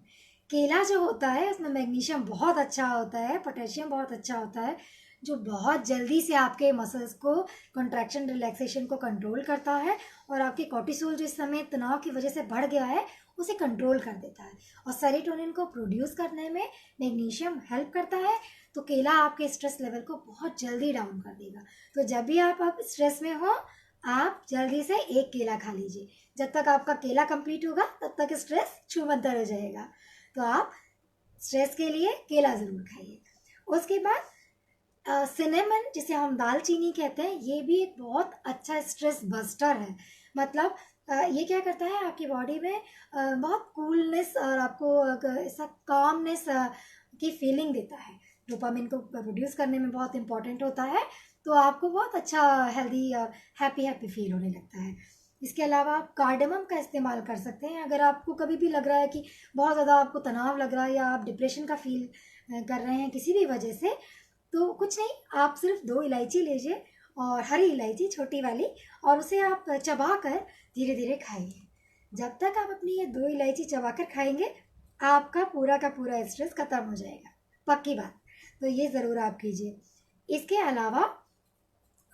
केला जो होता है उसमें मैग्नीशियम बहुत अच्छा होता है, पोटेशियम बहुत अच्छा होता है, जो बहुत जल्दी से आपके मसल्स को कंट्रैक्शन, रिलैक्सेशन को कंट्रोल करता है और आपके कॉर्टिसोल जो इस समय तनाव की वजह से बढ़ गया है उसे कंट्रोल कर देता है और सेरोटोनिन को प्रोड्यूस करने में मैग्नीशियम हेल्प करता है। तो केला आपके स्ट्रेस लेवल को बहुत जल्दी डाउन कर देगा। तो जब भी आप स्ट्रेस में हो आप जल्दी से एक केला खा लीजिए। जब तक आपका केला कंप्लीट होगा तब तक स्ट्रेस छूमंतर हो जाएगा। तो आप स्ट्रेस के लिए केला ज़रूर खाइए। उसके बाद सिनेमन, जिसे हम दालचीनी कहते हैं, ये भी एक बहुत अच्छा स्ट्रेस बस्टर है। मतलब ये क्या करता है, आपकी बॉडी में बहुत कूलनेस और आपको ऐसा कामनेस की फीलिंग देता है। डोपामिन को प्रोड्यूस करने में बहुत इंपॉर्टेंट होता है, तो आपको बहुत अच्छा हेल्दी और हैप्पी फील होने लगता है। इसके अलावा आप कार्डेमम का इस्तेमाल कर सकते हैं। अगर आपको कभी भी लग रहा है कि बहुत ज़्यादा आपको तनाव लग रहा है या आप डिप्रेशन का फील कर रहे हैं किसी भी वजह से, तो कुछ नहीं, आप सिर्फ 2 इलायची लीजिए और हरी इलायची छोटी वाली, और उसे आप चबा कर धीरे धीरे खाइए। जब तक आप अपनी ये 2 इलायची चबा कर खाएंगे आपका पूरा का पूरा स्ट्रेस ख़त्म हो जाएगा, पक्की बात। तो ये ज़रूर आप कीजिए। इसके अलावा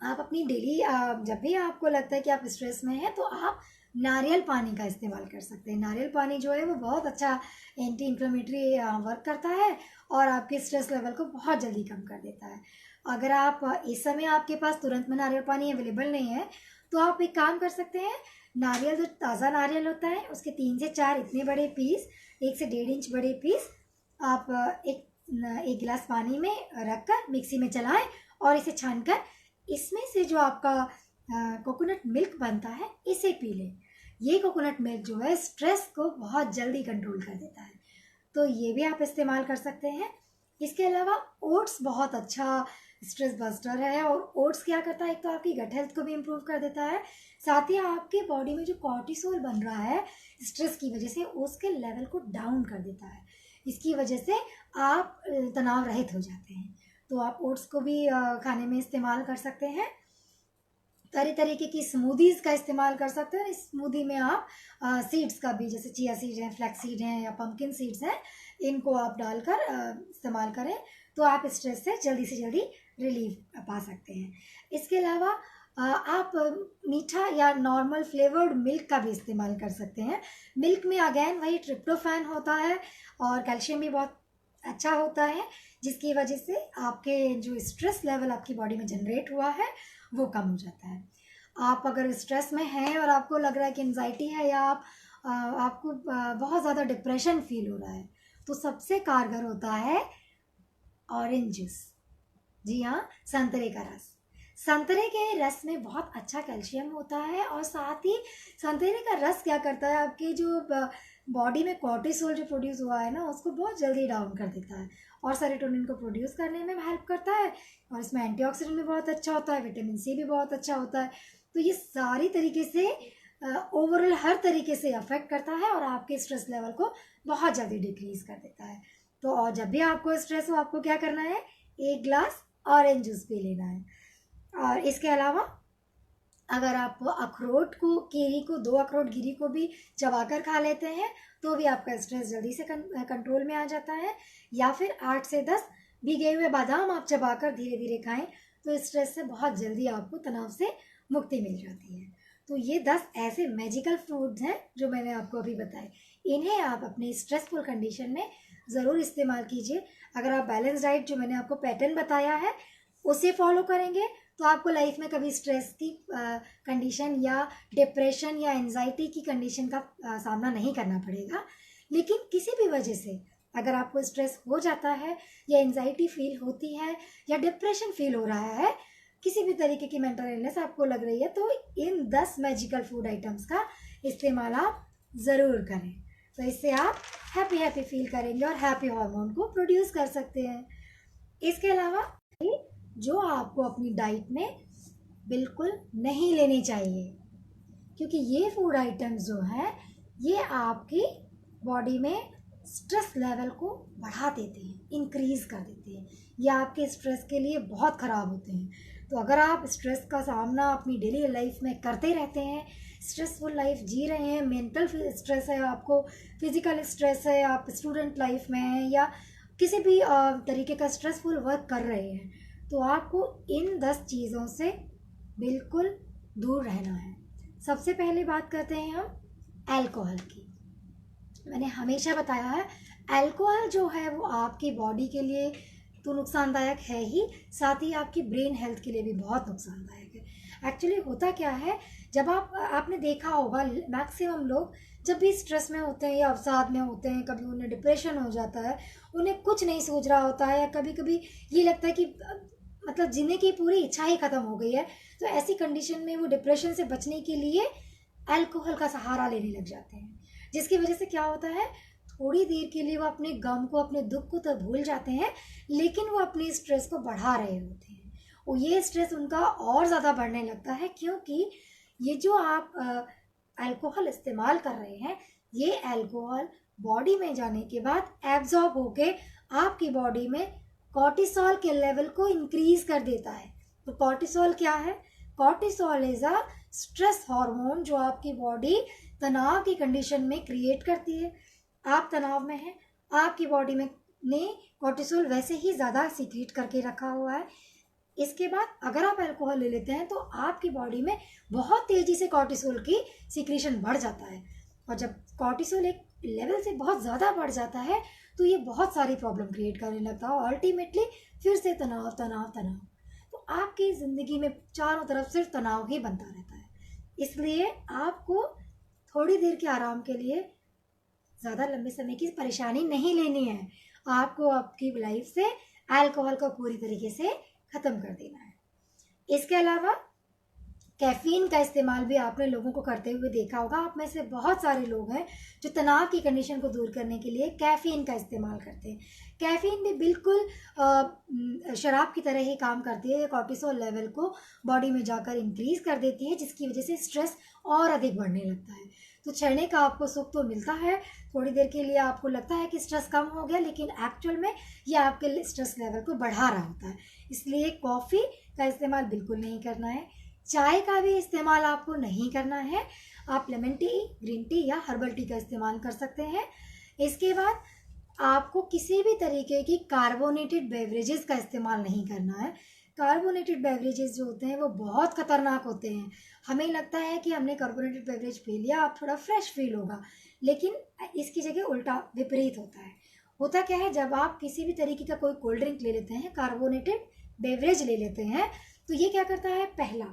आप अपनी डेली जब भी आपको लगता है कि आप स्ट्रेस में हैं तो आप नारियल पानी का इस्तेमाल कर सकते हैं। नारियल पानी जो है वो बहुत अच्छा एंटी इन्फ्लेमेटरी वर्क करता है और आपके स्ट्रेस लेवल को बहुत जल्दी कम कर देता है। अगर आप इस समय आपके पास तुरंत में नारियल पानी अवेलेबल नहीं है तो आप एक काम कर सकते हैं, नारियल जो ताज़ा नारियल होता है उसके 3 से 4 इतने बड़े पीस, 1 से 1.5 इंच बड़े पीस आप एक गिलास पानी में रखकर मिक्सी में चलाएं और इसे छानकर इसमें से जो आपका कोकोनट मिल्क बनता है इसे पी लें। ये कोकोनट मिल्क जो है स्ट्रेस को बहुत जल्दी कंट्रोल कर देता है, तो ये भी आप इस्तेमाल कर सकते हैं। इसके अलावा ओट्स बहुत अच्छा स्ट्रेस बस्टर है, और ओट्स क्या करता है, एक तो आपकी गट हेल्थ को भी इम्प्रूव कर देता है, साथ ही आपके बॉडी में जो कॉर्टिसोल बन रहा है स्ट्रेस की वजह से उसके लेवल को डाउन कर देता है। इसकी वजह से आप तनाव रहित हो जाते हैं। तो आप ओट्स को भी खाने में इस्तेमाल कर सकते हैं। तरह तरीके की स्मूदीज़ का इस्तेमाल कर सकते हैं। इस स्मूदी में आप सीड्स का भी, जैसे चिया सीड हैं, फ्लैक्स सीड हैं या पम्पकिन सीड्स हैं, इनको आप डालकर इस्तेमाल करें तो आप स्ट्रेस से जल्दी रिलीफ पा सकते हैं। इसके अलावा आप मीठा या नॉर्मल फ्लेवर्ड मिल्क का भी इस्तेमाल कर सकते हैं। मिल्क में अगेन वही ट्रिप्टोफैन होता है और कैल्शियम भी बहुत अच्छा होता है, जिसकी वजह से आपके जो स्ट्रेस लेवल आपकी बॉडी में जनरेट हुआ है वो कम हो जाता है। आप अगर स्ट्रेस में हैं और आपको लग रहा है कि एंजाइटी है या आप आपको बहुत ज़्यादा डिप्रेशन फील हो रहा है, तो सबसे कारगर होता है ऑरेंज जूस। जी हाँ, संतरे का रस। संतरे के रस में बहुत अच्छा कैल्शियम होता है, और साथ ही संतरे का रस क्या करता है, आपके जो बॉडी में कॉर्टिसोल जो प्रोड्यूस हुआ है ना, उसको बहुत जल्दी डाउन कर देता है, और सेरोटोनिन को प्रोड्यूस करने में हेल्प करता है, और इसमें एंटीऑक्सीडेंट भी बहुत अच्छा होता है, विटामिन सी भी बहुत अच्छा होता है। तो ये सारी तरीके से ओवरऑल हर तरीके से अफेक्ट करता है, और आपके स्ट्रेस लेवल को बहुत जल्दी डिक्रीज कर देता है। तो और जब भी आपको स्ट्रेस हो, आपको क्या करना है, 1 ग्लास ऑरेंज जूस पी लेना है। और इसके अलावा अगर आप अखरोट को, कीवी को, 2 अखरोट गिरी को भी चबाकर खा लेते हैं, तो भी आपका स्ट्रेस जल्दी से कंट्रोल में आ जाता है। या फिर 8 से 10 भीगे हुए बादाम आप चबाकर धीरे धीरे खाएं, तो स्ट्रेस से बहुत जल्दी आपको तनाव से मुक्ति मिल जाती है। तो ये 10 ऐसे मैजिकल फ्रूट्स हैं जो मैंने आपको अभी बताए। इन्हें आप अपने स्ट्रेसफुल कंडीशन में ज़रूर इस्तेमाल कीजिए। अगर आप बैलेंस डाइट जो मैंने आपको पैटर्न बताया है उसे फॉलो करेंगे, तो आपको लाइफ में कभी स्ट्रेस की कंडीशन या डिप्रेशन या एंजाइटी की कंडीशन का सामना नहीं करना पड़ेगा। लेकिन किसी भी वजह से अगर आपको स्ट्रेस हो जाता है, या एंजाइटी फील होती है, या डिप्रेशन फील हो रहा है, किसी भी तरीके की मेंटल इलनेस आपको लग रही है, तो इन 10 मैजिकल फूड आइटम्स का इस्तेमाल आप ज़रूर करें। तो इससे आप हैप्पी हैप्पी फील करेंगे और हैप्पी हार्मोन को प्रोड्यूस कर सकते हैं। इसके अलावा जो आपको अपनी डाइट में बिल्कुल नहीं लेनी चाहिए, क्योंकि ये फूड आइटम्स जो हैं ये आपकी बॉडी में स्ट्रेस लेवल को बढ़ा देते हैं, इंक्रीज कर देते हैं, ये आपके स्ट्रेस के लिए बहुत ख़राब होते हैं। तो अगर आप स्ट्रेस का सामना अपनी डेली लाइफ में करते रहते हैं, स्ट्रेसफुल लाइफ जी रहे हैं, मेंटल स्ट्रेस है आपको, फिजिकल स्ट्रेस है, आप स्टूडेंट लाइफ में हैं, या किसी भी तरीके का स्ट्रेसफुल वर्क कर रहे हैं, तो आपको इन 10 चीज़ों से बिल्कुल दूर रहना है। सबसे पहले बात करते हैं हम अल्कोहल की। मैंने हमेशा बताया है, अल्कोहल जो है वो आपकी बॉडी के लिए तो नुकसानदायक है ही, साथ ही आपकी ब्रेन हेल्थ के लिए भी बहुत नुकसानदायक है। एक्चुअली होता क्या है, जब आपने देखा होगा मैक्सिमम लोग जब भी स्ट्रेस में होते हैं या अवसाद में होते हैं, कभी उन्हें डिप्रेशन हो जाता है, उन्हें कुछ नहीं सूझ रहा होता है, या कभी कभी ये लगता है कि मतलब जीने की पूरी इच्छा ही खत्म हो गई है, तो ऐसी कंडीशन में वो डिप्रेशन से बचने के लिए अल्कोहल का सहारा लेने लग जाते हैं, जिसकी वजह से क्या होता है, थोड़ी देर के लिए वो अपने गम को, अपने दुख को तो भूल जाते हैं, लेकिन वो अपनी स्ट्रेस को बढ़ा रहे होते हैं। और ये स्ट्रेस उनका और ज़्यादा बढ़ने लगता है, क्योंकि ये जो आप अल्कोहल इस्तेमाल कर रहे हैं, ये अल्कोहल बॉडी में जाने के बाद एब्जॉर्ब होके आपकी बॉडी में कॉर्टिसोल के लेवल को इंक्रीज कर देता है। तो कॉर्टिसोल क्या है, cortisol is a stress hormone जो आपकी बॉडी तनाव की कंडीशन में क्रिएट करती है। आप तनाव में हैं, आपकी बॉडी में ने कॉर्टिसोल वैसे ही ज़्यादा सीक्रेट करके रखा हुआ है। इसके बाद अगर आप अल्कोहल ले लेते हैं, तो आपकी बॉडी में बहुत तेज़ी से कॉर्टिसोल की सीक्रेशन बढ़ जाता है, और जब कॉर्टिसोल एक लेवल से बहुत ज़्यादा बढ़ जाता है, तो ये बहुत सारी प्रॉब्लम क्रिएट करने लगता है, अल्टीमेटली फिर से तनाव तनाव तनाव। तो आपकी ज़िंदगी में चारों तरफ सिर्फ तनाव ही बनता रहता है। इसलिए आपको थोड़ी देर के आराम के लिए ज़्यादा लंबे समय की परेशानी नहीं लेनी है, आपको आपकी लाइफ से अल्कोहल को पूरी तरीके से ख़त्म कर देना है। इसके अलावा कैफ़ीन का इस्तेमाल भी आपने लोगों को करते हुए देखा होगा। आप में से बहुत सारे लोग हैं जो तनाव की कंडीशन को दूर करने के लिए कैफ़ीन का इस्तेमाल करते हैं। कैफ़ीन भी बिल्कुल शराब की तरह ही काम करती है, कॉर्टिसोल लेवल को बॉडी में जाकर इंक्रीज़ कर देती है, जिसकी वजह से स्ट्रेस और अधिक बढ़ने लगता है। तो क्षण का आपको सुख तो मिलता है, थोड़ी देर के लिए आपको लगता है कि स्ट्रेस कम हो गया, लेकिन एक्चुअल में ये आपके स्ट्रेस लेवल को बढ़ा रहा होता है। इसलिए कॉफ़ी का इस्तेमाल बिल्कुल नहीं करना है, चाय का भी इस्तेमाल आपको नहीं करना है। आप लेमन टी, ग्रीन टी या हर्बल टी का इस्तेमाल कर सकते हैं। इसके बाद आपको किसी भी तरीके की कार्बोनेटेड बेवरेजेस का इस्तेमाल नहीं करना है। कार्बोनेटेड बेवरेजेस जो होते हैं वो बहुत खतरनाक होते हैं। हमें लगता है कि हमने कार्बोनेटेड बेवरेज पी लिया, आप थोड़ा फ्रेश फील होगा, लेकिन इसकी जगह उल्टा विपरीत होता है। होता क्या है, जब आप किसी भी तरीके का कोई कोल्ड ड्रिंक ले लेते हैं, कार्बोनेटेड बेवरेज ले लेते हैं, तो ये क्या करता है, पहला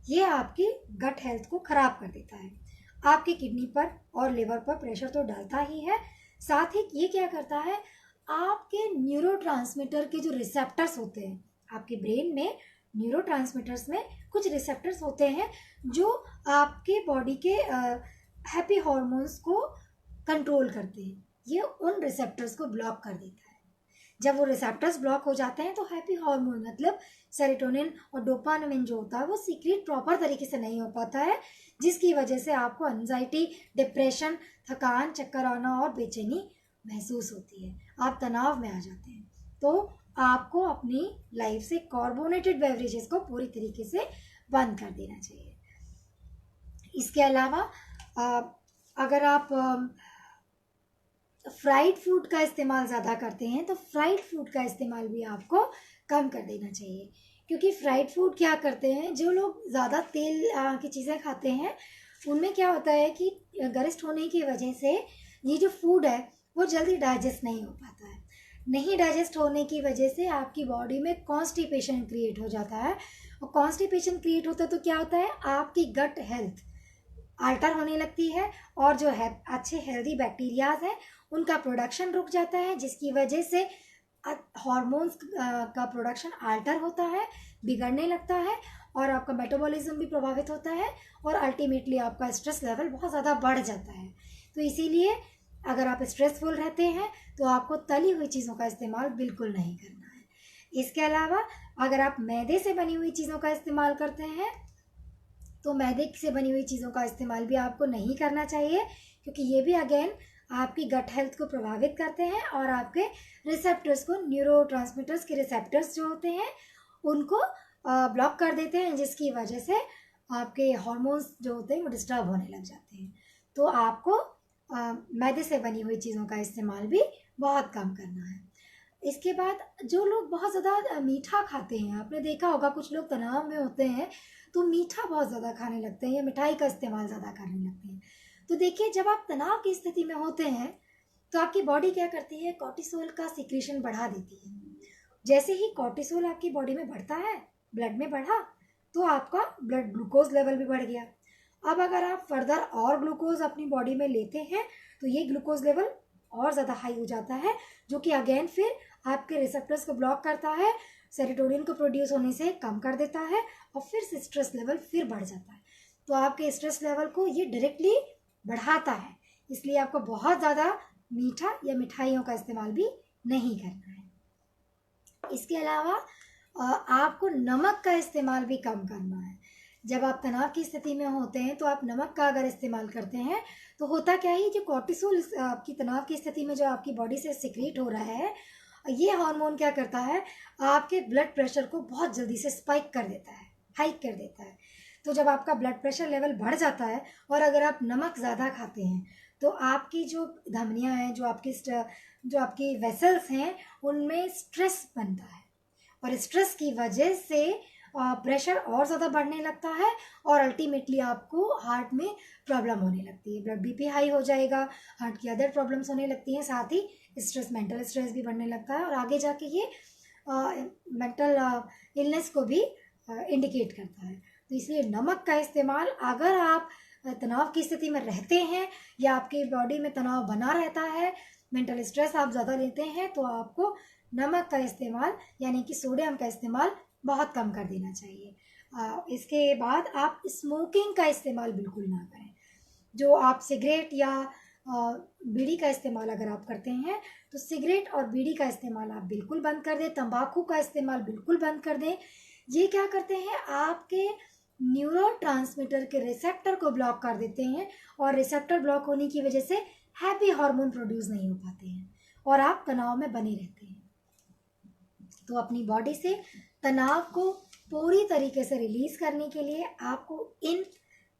ये आपकी गट हेल्थ को ख़राब कर देता है। आपके किडनी पर और लिवर पर प्रेशर तो डालता ही है, साथ ही ये क्या करता है, आपके न्यूरोट्रांसमीटर के जो रिसेप्टर्स होते हैं आपके ब्रेन में, न्यूरोट्रांसमीटर्स में कुछ रिसेप्टर्स होते हैं जो आपके बॉडी के हैप्पी हार्मोन्स को कंट्रोल करते हैं, ये उन रिसेप्टर्स को ब्लॉक कर देता है। जब वो रिसेप्टर्स ब्लॉक हो जाते हैं तो हैप्पी हार्मोन मतलब सेरोटोनिन और डोपामिन जो होता है वो सीक्रेट प्रॉपर तरीके से नहीं हो पाता है, जिसकी वजह से आपको एंजाइटी, डिप्रेशन, थकान, चक्कर आना और बेचैनी महसूस होती है, आप तनाव में आ जाते हैं। तो आपको अपनी लाइफ से कार्बोनेटेड बेवरेजेस को पूरी तरीके से बंद कर देना चाहिए। इसके अलावा अगर आप फ्राइड फूड का इस्तेमाल ज़्यादा करते हैं तो फ्राइड फूड का इस्तेमाल भी आपको कम कर देना चाहिए, क्योंकि फ्राइड फूड क्या करते हैं, जो लोग ज़्यादा तेल की चीज़ें खाते हैं उनमें क्या होता है कि गरिष्ठ होने की वजह से ये जो फूड है वो जल्दी डाइजेस्ट नहीं हो पाता है। नहीं डाइजेस्ट होने की वजह से आपकी बॉडी में कॉन्स्टिपेशन क्रिएट हो जाता है, और कॉन्स्टिपेशन क्रिएट होता है तो क्या होता है, आपकी गट हेल्थ अल्टर होने लगती है, और जो है अच्छे हेल्दी बैक्टीरियाज हैं उनका प्रोडक्शन रुक जाता है, जिसकी वजह से हार्मोन्स का प्रोडक्शन अल्टर होता है, बिगड़ने लगता है, और आपका मेटाबॉलिज्म भी प्रभावित होता है, और अल्टीमेटली आपका स्ट्रेस लेवल बहुत ज़्यादा बढ़ जाता है। तो इसीलिए अगर आप स्ट्रेसफुल रहते हैं तो आपको तली हुई चीज़ों का इस्तेमाल बिल्कुल नहीं करना है। इसके अलावा अगर आप मैदे से बनी हुई चीज़ों का इस्तेमाल करते हैं तो मैदे से बनी हुई चीज़ों का इस्तेमाल भी आपको नहीं करना चाहिए, क्योंकि ये भी अगेन आपकी गट हेल्थ को प्रभावित करते हैं और आपके रिसेप्टर्स को, न्यूरोट्रांसमीटर्स के रिसेप्टर्स जो होते हैं उनको ब्लॉक कर देते हैं, जिसकी वजह से आपके हार्मोन्स जो होते हैं वो डिस्टर्ब होने लग जाते हैं। तो आपको मैदे से बनी हुई चीज़ों का इस्तेमाल भी बहुत कम करना है। इसके बाद जो लोग बहुत ज़्यादा मीठा खाते हैं, आपने देखा होगा कुछ लोग तनाव में होते हैं तो मीठा बहुत ज़्यादा खाने लगते हैं या मिठाई का इस्तेमाल ज़्यादा करने लगते हैं। तो देखिए, जब आप तनाव की स्थिति में होते हैं तो आपकी बॉडी क्या करती है, कॉर्टिसोल का सिक्रीशन बढ़ा देती है। जैसे ही कॉर्टिसोल आपकी बॉडी में बढ़ता है, ब्लड में बढ़ा, तो आपका ब्लड ग्लूकोज लेवल भी बढ़ गया। अब अगर आप फर्दर और ग्लूकोज अपनी बॉडी में लेते हैं तो ये ग्लूकोज लेवल और ज़्यादा हाई हो जाता है, जो कि अगेन फिर आपके रिसेप्टर्स को ब्लॉक करता है, सेरोटोनिन को प्रोड्यूस होने से कम कर देता है, और फिर से स्ट्रेस लेवल फिर बढ़ जाता है। तो आपके स्ट्रेस लेवल को ये डायरेक्टली बढ़ाता है, इसलिए आपको बहुत ज़्यादा मीठा या मिठाइयों का इस्तेमाल भी नहीं करना है। इसके अलावा आपको नमक का इस्तेमाल भी कम करना है। जब आप तनाव की स्थिति में होते हैं तो आप नमक का अगर इस्तेमाल करते हैं तो होता क्या है, जो कॉर्टिसोल आपकी तनाव की स्थिति में जो आपकी बॉडी से सिक्रीट हो रहा है, ये हार्मोन क्या करता है, आपके ब्लड प्रेशर को बहुत जल्दी से स्पाइक कर देता है, हाइक कर देता है। तो जब आपका ब्लड प्रेशर लेवल बढ़ जाता है और अगर आप नमक ज़्यादा खाते हैं तो आपकी जो धमनियाँ हैं, जो आपकी वेसल्स हैं, उनमें स्ट्रेस बनता है, और स्ट्रेस की वजह से प्रेशर और ज़्यादा बढ़ने लगता है, और अल्टीमेटली आपको हार्ट में प्रॉब्लम होने लगती है, ब्लड बीपी हाई हो जाएगा, हार्ट की अदर प्रॉब्लम्स होने लगती हैं, साथ ही स्ट्रेस, मेंटल स्ट्रेस भी बढ़ने लगता है, और आगे जाके ये मेंटल इलनेस को भी इंडिकेट करता है। तो इसलिए नमक का इस्तेमाल, अगर आप तनाव की स्थिति में रहते हैं या आपकी बॉडी में तनाव बना रहता है, मेंटल स्ट्रेस आप ज़्यादा लेते हैं, तो आपको नमक का इस्तेमाल यानी कि सोडियम का इस्तेमाल बहुत कम कर देना चाहिए। इसके बाद आप स्मोकिंग का इस्तेमाल बिल्कुल ना करें। जो आप सिगरेट या बीड़ी का इस्तेमाल अगर आप करते हैं तो सिगरेट और बीड़ी का इस्तेमाल आप बिल्कुल बंद कर दें, तंबाकू का इस्तेमाल बिल्कुल बंद कर दें। ये क्या करते हैं, आपके न्यूरोट्रांसमीटर के रिसेप्टर को ब्लॉक कर देते हैं, और रिसेप्टर ब्लॉक होने की वजह से हैप्पी हार्मोन प्रोड्यूस नहीं हो पाते हैं और आप तनाव में बने रहते हैं। तो अपनी बॉडी से तनाव को पूरी तरीके से रिलीज करने के लिए आपको इन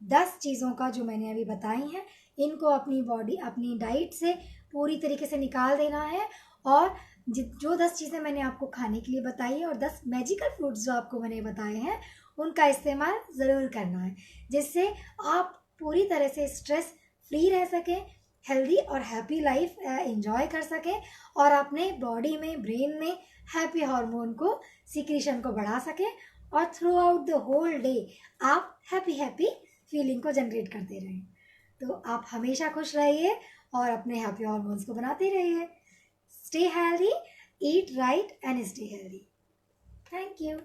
10 चीज़ों का जो मैंने अभी बताई हैं, इनको अपनी डाइट से पूरी तरीके से निकाल देना है, और जो 10 चीज़ें मैंने आपको खाने के लिए बताई है और 10 मैजिकल फ्रूट्स जो आपको मैंने बताए हैं उनका इस्तेमाल ज़रूर करना है, जिससे आप पूरी तरह से स्ट्रेस फ्री रह सकें, हेल्दी और हैप्पी लाइफ एंजॉय कर सकें, और अपने बॉडी में, ब्रेन में हैप्पी हार्मोन को, सिक्रीशन को बढ़ा सकें, और throughout the whole day आप हैप्पी फीलिंग को जनरेट करते रहें। तो आप हमेशा खुश रहिए और अपने हैप्पी हॉर्मोन्स को बनाते रहिए। Stay healthy, eat right and stay healthy. Thank you.